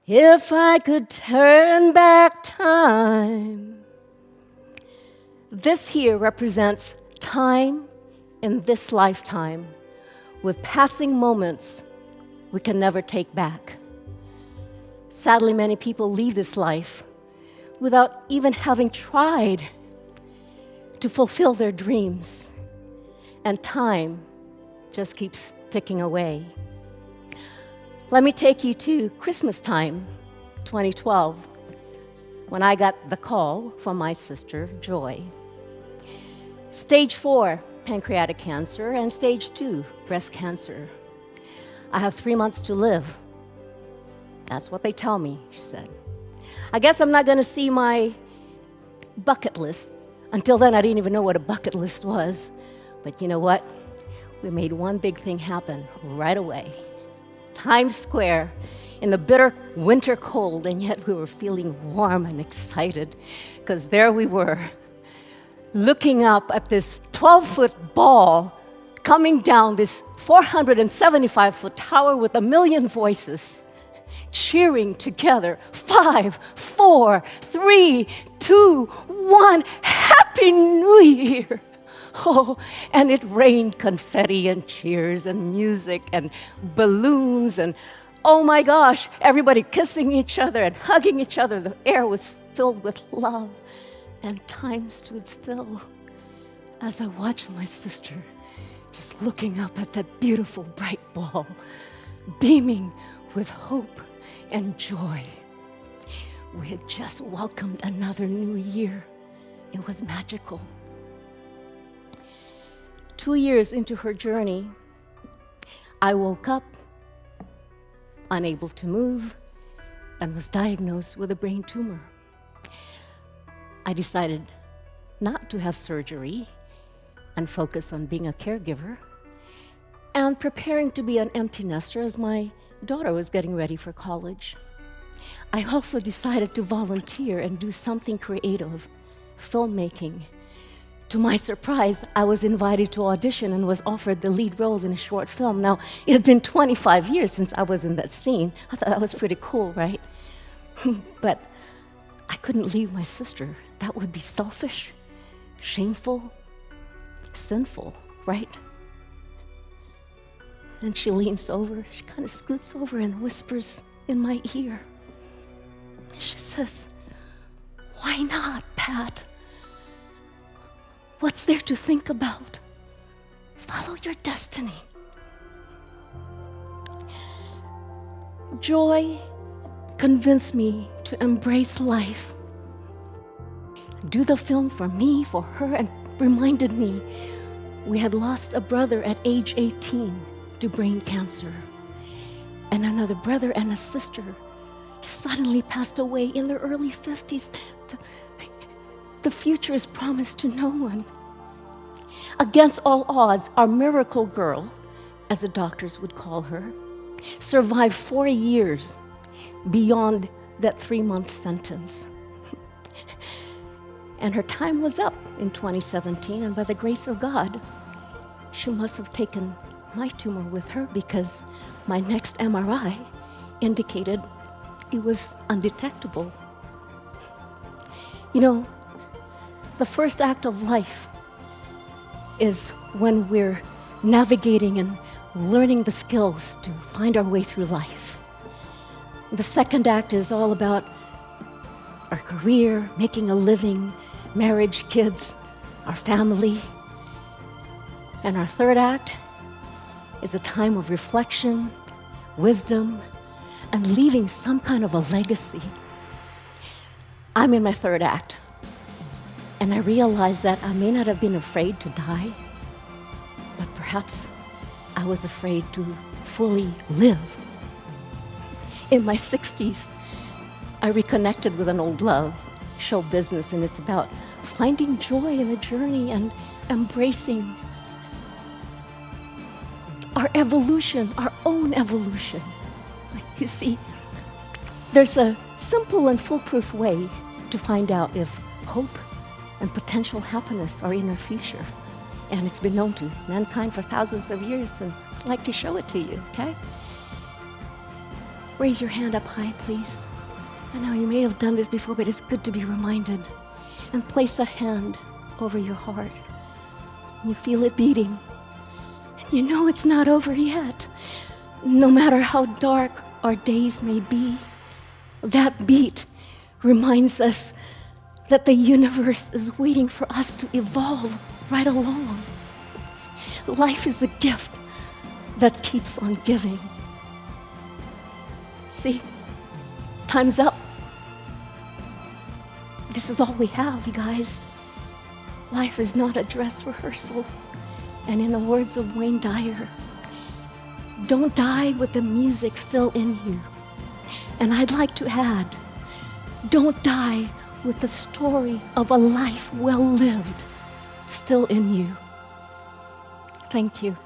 If I could turn back time. This here represents time in this lifetime with passing moments we can never take back. Sadly, many people leave this life without even having tried to fulfill their dreams, and time just keeps ticking away. Let me take you to Christmas time, 2012, when I got the call from my sister, Joy. Stage 4, pancreatic cancer, and stage 2, breast cancer. I have 3 months to live. That's what they tell me, she said. I guess I'm not going to see my bucket list. Until then, I didn't even know what a bucket list was. But you know what? We made one big thing happen right away. Times Square in the bitter winter cold, and yet we were feeling warm and excited because there we were, looking up at this 12-foot ball coming down this 475-foot tower with 1 million voices, cheering together. 5, 4, 3, 2, 1. Happy New Year! Oh, and it rained confetti and cheers and music and balloons and, oh my gosh, everybody kissing each other and hugging each other. The air was filled with love, and time stood still as I watched my sister just looking up at that beautiful bright ball, beaming with hope and joy. We had just welcomed another new year. It was magical. 2 years into her journey, I woke up unable to move and was diagnosed with a brain tumor. I decided not to have surgery and focus on being a caregiver and preparing to be an empty nester as my daughter was getting ready for college. I also decided to volunteer and do something creative, filmmaking. To my surprise, I was invited to audition and was offered the lead role in a short film. Now, it had been 25 years since I was in that scene. I thought that was pretty cool, right? But I couldn't leave my sister. That would be selfish, shameful, sinful, right? And she leans over, she kind of scoots over and whispers in my ear. She says, "Why not, Pat? What's there to think about? Follow your destiny." Joy convinced me to embrace life, do the film for me, for her, and reminded me we had lost a brother at age 18 to brain cancer, and another brother and a sister suddenly passed away in their early 50s. The future is promised to no one. Against all odds, our miracle girl, as the doctors would call her, survived 4 years beyond that 3-month sentence. And her time was up in 2017, and by the grace of God, she must have taken my tumor with her because my next MRI indicated it was undetectable. You know, the first act of life is when we're navigating and learning the skills to find our way through life. The second act is all about our career, making a living, marriage, kids, our family. And our third act is a time of reflection, wisdom, and leaving some kind of a legacy. I'm in my third act. And I realized that I may not have been afraid to die, but perhaps I was afraid to fully live. In my 60s, I reconnected with an old love, show business, and it's about finding joy in the journey and embracing our evolution, our own evolution. You see, there's a simple and foolproof way to find out if hope and potential happiness are in our future. And it's been known to mankind for thousands of years, and I'd like to show it to you, okay? Raise your hand up high, please. I know you may have done this before, but it's good to be reminded. And place a hand over your heart. You feel it beating. And you know it's not over yet. No matter how dark our days may be, that beat reminds us that the universe is waiting for us to evolve right along. Life is a gift that keeps on giving. See, time's up. This is all we have, you guys. Life is not a dress rehearsal. And in the words of Wayne Dyer, don't die with the music still in you. And I'd like to add, don't die with the story of a life well lived still in you. Thank you.